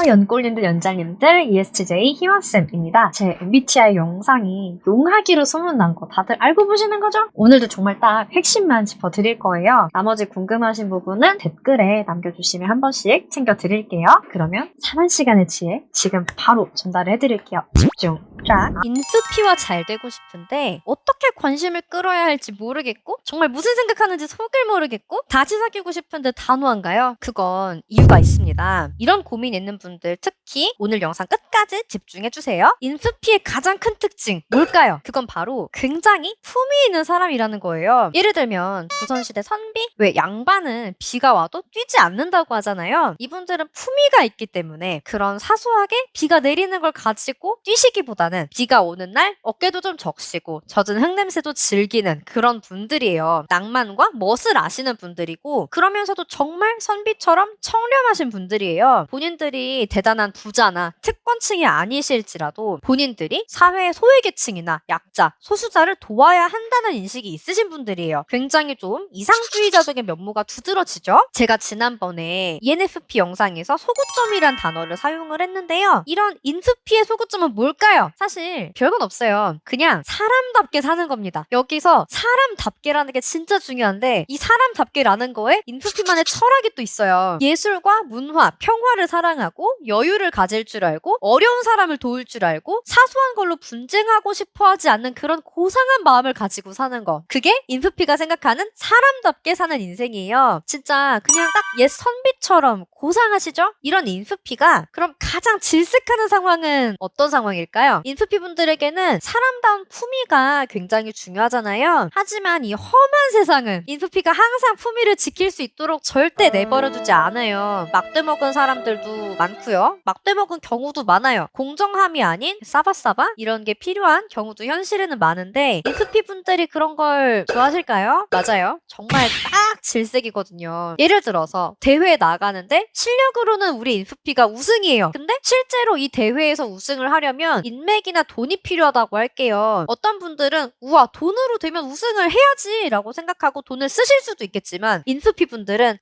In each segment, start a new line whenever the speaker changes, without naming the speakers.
연골님들, 연장님들, ESTJ 희원쌤입니다. 제 MBTI 영상이 용하기로 소문난 거 다들 알고 보시는 거죠? 오늘도 정말 딱 핵심만 짚어드릴 거예요. 나머지 궁금하신 부분은 댓글에 남겨주시면 한 번씩 챙겨드릴게요. 그러면 사는 시간의 지혜 지금 바로 전달을 해드릴게요. 집중. 자,
인프피와 잘 되고 싶은데 어떻게 관심을 끌어야 할지 모르겠고 정말 무슨 생각하는지 속을 모르겠고 다시 사귀고 싶은데 단호한가요? 그건 이유가 있습니다. 이런 고민 있는 분들 특히 오늘 영상 끝까지 집중해주세요. 인프피의 가장 큰 특징 뭘까요? 그건 바로 굉장히 품이 있는 사람이라는 거예요. 예를 들면 조선시대 선비? 왜 양반은 비가 와도 뛰지 않는다고 하잖아요. 이분들은 품위가 있기 때문에 그런 사소하게 비가 내리는 걸 가지고 뛰시기보다는 비가 오는 날 어깨도 좀 적시고 젖은 흙냄새도 즐기는 그런 분들이에요. 낭만과 멋을 아시는 분들이고 그러면서도 정말 선비처럼 청렴하신 분들이에요. 본인들이 대단한 부자나 특권층이 아니실지라도 본인들이 사회의 소외계층이나 약자, 소수자를 도와야 한다는 인식이 있으신 분들이에요. 굉장히 좀 이상주의자적인 면모가 두드러지죠? 제가 지난번에 ENFP 영상에서 소구점이란 단어를 사용을 했는데요. 이런 인프피의 소구점은 뭘까요? 사실 별건 없어요. 그냥 사람답게 사는 겁니다. 여기서 사람답게라는 게 진짜 중요한데 이 사람답게라는 거에 인프피만의 철학이 또 있어요. 예술과 문화, 평화를 사랑하고 여유를 가질 줄 알고 어려운 사람을 도울 줄 알고 사소한 걸로 분쟁하고 싶어 하지 않는 그런 고상한 마음을 가지고 사는 거. 그게 인프피가 생각하는 사람답게 사는 인생이에요. 진짜 그냥 딱 옛 선비처럼 고상하시죠? 이런 인프피가 그럼 가장 질색하는 상황은 어떤 상황일까요? 인프피 분들에게는 사람다운 품위가 굉장히 중요하잖아요. 하지만 이 험한 세상은 인프피가 항상 품위를 지킬 수 있도록 절대 내버려두지 않아요. 막대먹은 사람들도 많고요. 막대먹은 경우도 많아요. 공정함이 아닌 싸바싸바 이런 게 필요한 경우도 현실에는 많은데 인프피 분들이 그런 걸 좋아하실까요? 맞아요. 정말 딱 질색이거든요. 예를 들어서 대회에 나가는데 실력으로는 우리 인프피가 우승이에요. 근데 실제로 이 대회에서 우승을 하려면 인맥이나 돈이 필요하다고 할게요. 어떤 분들은 우와 돈으로 되면 우승을 해야지 라고 생각하고 돈을 쓰실 수도 있겠지만 인프피 분들은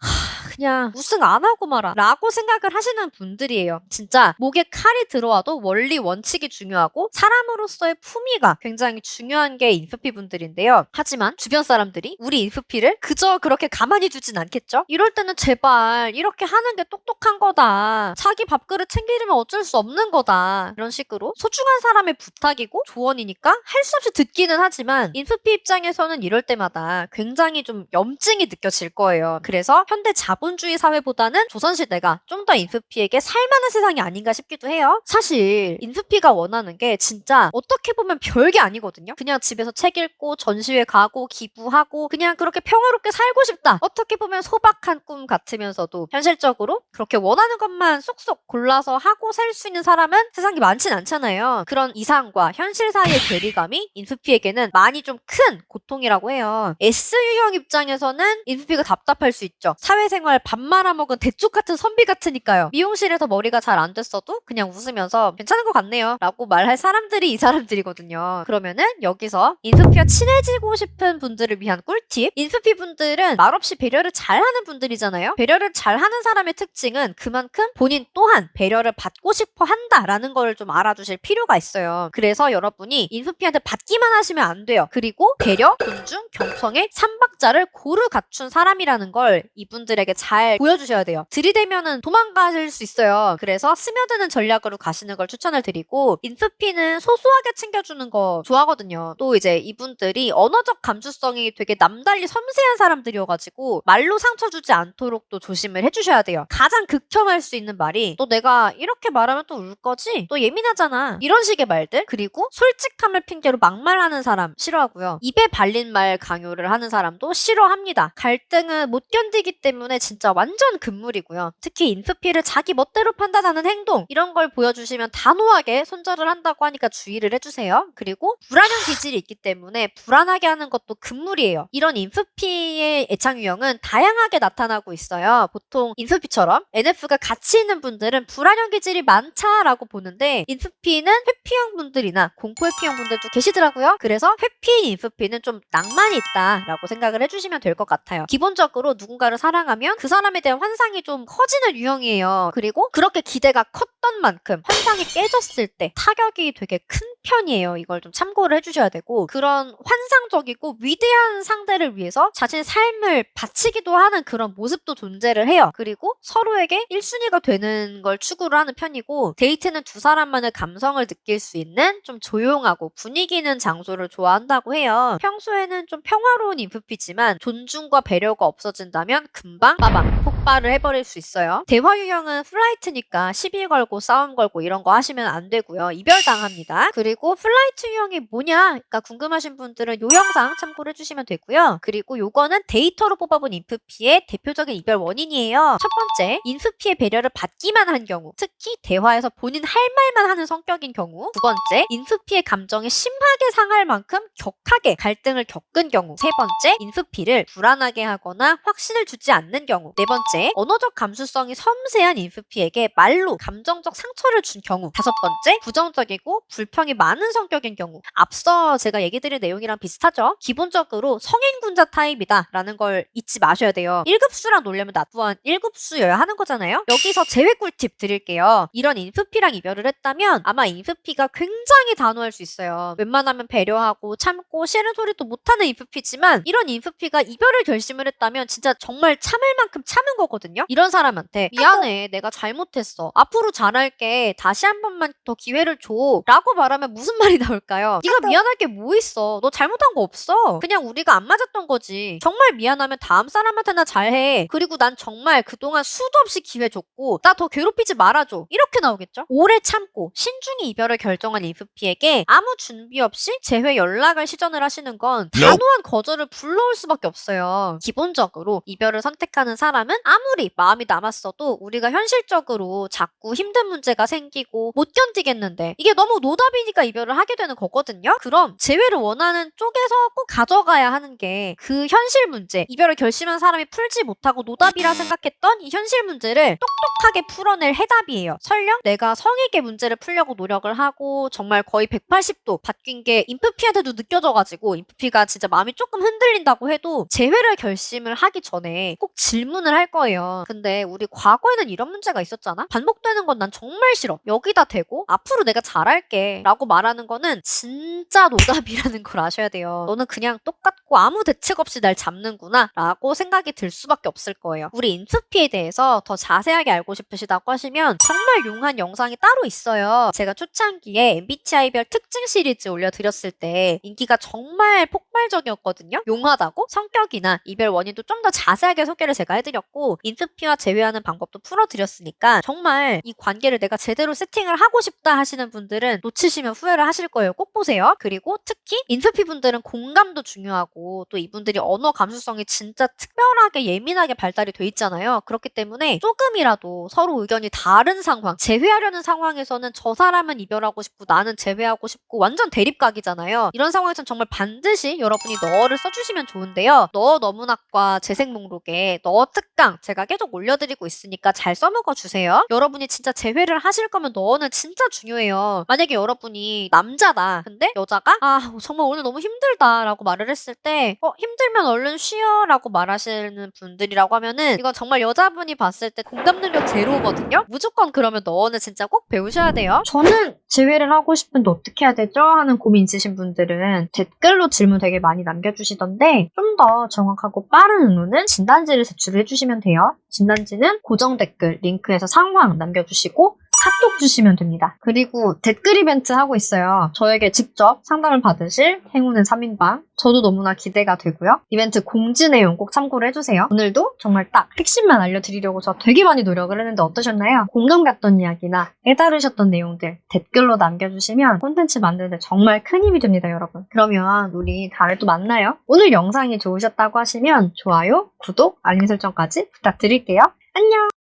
그냥 우승 안 하고 말아 라고 생각을 하시는 분들이에요. 진짜 목에 칼이 들어와도 원리 원칙이 중요하고 사람으로서의 품위가 굉장히 중요한 게 인프피 분들인데요. 하지만 주변 사람들이 우리 인프피를 그저 그렇게 가만히 두진 않겠죠? 이럴 때는 제발 이렇게 하는 게 똑똑한 거다. 자기 밥그릇 챙기려면 어쩔 수 없는 거다. 이런 식으로 소중한 사람의 부탁이고 조언이니까 할 수 없이 듣기는 하지만 인프피 입장에서는 이럴 때마다 굉장히 좀 염증이 느껴질 거예요. 그래서 현대 자본주의 사회보다는 조선시대가 좀 더 인프피에게 살만한 세상이 아닌가 싶기도 해요. 사실 인프피가 원하는 게 진짜 어떻게 보면 별게 아니거든요. 그냥 집에서 책 읽고 전시회 가고 기부하고 그냥 그렇게 평화롭게 살고 싶다. 어떻게 보면 소박한 꿈 같으면서도 현실적으로 그렇게 원하는 것만 쏙쏙 골라서 하고 살 수 있는 사람은 세상에 많진 않잖아요. 그런 이상과 현실 사이의 괴리감이 인프피에게는 많이 좀 큰 고통이라고 해요. S유형 입장에서는 인프피가 답답할 수 있죠. 사회생활 밥 말아먹은 대쪽 같은 선비 같으니까요. 미용실에서 머리가 잘 안 됐어도 그냥 웃으면서 괜찮은 것 같네요 라고 말할 사람들이 이 사람들이거든요. 그러면은 여기서 인프피와 친해지고 싶은 분들을 위한 꿀팁. 인프피 분들은 말없이 배려를 잘하는 분들이잖아요. 배려를 잘하는 사람의 특징은 그만큼 본인 또한 배려를 받고 싶어 한다라는 걸 좀 알아두실 필요가 있어요. 그래서 여러분이 인프피한테 받기만 하시면 안 돼요. 그리고 배려, 존중, 경성의 삼박자를 고루 갖춘 사람이라는 걸 이분들에게 잘 보여주셔야 돼요. 들이대면은 도망가실 수 있어요. 그래서 스며드는 전략으로 가시는 걸 추천을 드리고 인프피는 소소하게 챙겨주는 거 좋아하거든요. 또 이제 이분들이 언어적 감수성이 되게 남달리 섬세한 사람들이어가지고 말로 상처 주지 않도록 또 조심을 해주셔야 돼요. 가장 극혐할 수 있는 말이 너 내가 이렇게 말하면 또 울 거지? 너 예민하잖아. 이런 식의 말들. 그리고 솔직함을 핑계로 막말하는 사람 싫어하고요. 입에 발린 말 강요를 하는 사람도 싫어합니다. 갈등은 못 견디기 때문에 진짜 완전 금물이고요. 특히 인프피를 자기 멋대로 판단하는 행동 이런 걸 보여주시면 단호하게 손절을 한다고 하니까 주의를 해주세요. 그리고 불안형 기질이 있기 때문에 불안하게 하는 것도 금물이에요. 이런 인프피의 애착 유형은 다양하게 나타나고 있어요. 보통 인프피처럼 NF가 같이 있는 분들은 불안형 기질이 많다라고 보는데 인프피는 회피형 분들이나 공포 회피형 분들도 계시더라고요. 그래서 회피인 인프피는 좀 낭만이 있다라고 생각을 해주시면 될 것 같아요. 기본적으로 누군가를 사랑하면 그 사람에 대한 환상이 좀 커지는 유형이에요. 그리고 그렇게 기대가 컸던 만큼 환상이 깨졌을 때 타격이 되게 큰 편이에요. 이걸 좀 참고를 해주셔야 되고, 그런 환상적이고 위대한 상대를 위해서 자신의 삶을 바치기도 하는 그런 모습도 존재를 해요. 그리고 서로에게 1순위가 되는 걸 추구를 하는 편이고, 데이트는 두 사람만의 감성을 느낄 수 있는 좀 조용하고 분위기 있는 장소를 좋아한다고 해요. 평소에는 좀 평화로운 인프피지만 존중과 배려가 없어진다면 금방 빠밤 폭발을 해버릴 수 있어요. 대화 유형은 플라이트니까 시비 걸고 싸움 걸고 이런 거 하시면 안 되고요. 이별당합니다. 그리고 플라이트 유형이 뭐냐? 그러니까 궁금하신 분들은 요 영상 참고를 해주시면 되고요. 그리고 요거는 데이터로 뽑아본 인프피의 대표적인 이별 원인이에요. 첫 번째, 인프피의 배려를 받기만 한 경우, 특히 대화에서 본인 할 말만 하는 성격인 경우. 두 번째, 인프피의 감정이 심하게 상할 만큼 격하게 갈등을 겪은 경우. 세 번째, 인프피를 불안하게 하거나 확신을 주지 않는 경우. 네 번째, 언어적 감수성이 섬세한 인프피에게 말로 감정적 상처를 준 경우. 다섯 번째, 부정적이고 불평이 많은 성격인 경우. 앞서 제가 얘기 드린 내용이랑 비슷하죠? 기본적으로 성인군자 타입이다 라는 걸 잊지 마셔야 돼요. 1급수랑 놀려면 나 또한 1급수여야 하는 거잖아요? 여기서 제외 꿀팁 드릴게요. 이런 인프피랑 이별을 했다면 아마 인프피가 굉장히 단호할 수 있어요. 웬만하면 배려하고 참고 싫은 소리도 못하는 인프피지만, 이런 인프피가 이별을 결심을 했다면 진짜 정말 참을 만큼 참은 거거든요. 이런 사람한테 미안해, 내가 잘못했어, 앞으로 잘할게, 다시 한 번만 더 기회를 줘 라고 말하면 무슨 말이 나올까요? 네가 미안할 게 뭐 있어, 너 잘못한 거 없어, 그냥 우리가 안 맞았던 거지, 정말 미안하면 다음 사람한테나 잘해, 그리고 난 정말 그동안 수도 없이 기회 줬고 나 더 괴롭히지 말아줘, 이렇게 나오겠죠? 오래 참고 신중히 이별을 결정한 인프피에게 아무 준비 없이 재회 연락을 시전을 하시는 건 단호한 거절을 불러올 수밖에 없어요. 기본적으로 이별을 선택하는 사람은 아무리 마음이 남았어도 우리가 현실적으로 자꾸 힘든 문제가 생기고 못 견디겠는데 이게 너무 노답이니까 이별을 하게 되는 거거든요. 그럼 재회를 원하는 쪽에서 꼭 가져가야 하는 게 그 현실 문제, 이별을 결심한 사람이 풀지 못하고 노답이라 생각했던 이 현실 문제를 똑똑하게 풀어낼 해답이에요. 설령 내가 성에게 문제를 풀려고 노력을 하고 정말 거의 180도 바뀐 게 인프피한테도 느껴져가지고 인프피가 진짜 마음이 조금 흔들린다고 해도 재회를 결심을 하기 전에 꼭 질문을 할 거예요. 근데 우리 과거에는 이런 문제가 있었잖아? 반복되는 건 난 정말 싫어, 여기다 대고 앞으로 내가 잘할게 라고 말하는 거는 진짜 노답이라는 걸 아셔야 돼요. 너는 그냥 똑같고 아무 대책 없이 날 잡는구나 라고 생각이 들 수밖에 없을 거예요. 우리 인프피에 대해서 더 자세하게 알고 싶으시다고 하시면 정말 용한 영상이 따로 있어요. 제가 초창기에 MBTI별 특징 시리즈 올려드렸을 때 인기가 정말 폭발적이었거든요. 용하다고 성격이나 이별 원인도 좀 더 자세하게 소개를 제가 해드렸고, 인프피와 재회하는 방법도 풀어드렸으니까 정말 이 관계를 내가 제대로 세팅을 하고 싶다 하시는 분들은 놓치시면 후회를 하실 거예요. 꼭 보세요. 그리고 특히 인프피 분들은 공감도 중요하고 또 이분들이 언어 감수성이 진짜 특별하게 예민하게 발달이 돼 있잖아요. 그렇기 때문에 조금이라도 서로 의견이 다른 상황, 재회하려는 상황에서는 저 사람은 이별하고 싶고 나는 재회하고 싶고 완전 대립각이잖아요. 이런 상황에서는 정말 반드시 여러분이 너를 써주시면 좋은데요. 너 너문학과 재생 목록에 너 특강 제가 계속 올려드리고 있으니까 잘 써먹어 주세요. 여러분이 진짜 재회를 하실 거면 너는 진짜 중요해요. 만약에 여러분이 남자다. 근데 여자가 정말 오늘 너무 힘들다 라고 말을 했을 때 힘들면 얼른 쉬어 라고 말하시는 분들이라고 하면은 이건 정말 여자분이 봤을 때 공감 능력 제로거든요. 무조건 그러면 너는 진짜 꼭 배우셔야 돼요.
저는 재회를 하고 싶은데 어떻게 해야 되죠? 하는 고민 있으신 분들은 댓글로 질문 되게 많이 남겨주시던데, 좀 더 정확하고 빠른 의무는 진단지를 제출을 해주시면 돼요. 진단지는 고정 댓글 링크에서 상황 남겨주시고 카톡 주시면 됩니다. 그리고 댓글 이벤트 하고 있어요. 저에게 직접 상담을 받으실 행운의 3인방. 저도 너무나 기대가 되고요. 이벤트 공지 내용 꼭 참고를 해주세요. 오늘도 정말 딱 핵심만 알려드리려고 저 되게 많이 노력을 했는데 어떠셨나요? 공감 갔던 이야기나 깨달으셨던 내용들 댓글로 남겨주시면 콘텐츠 만드는데 정말 큰 힘이 됩니다, 여러분. 그러면 우리 다음에 또 만나요. 오늘 영상이 좋으셨다고 하시면 좋아요, 구독, 알림 설정까지 부탁드릴게요. 안녕!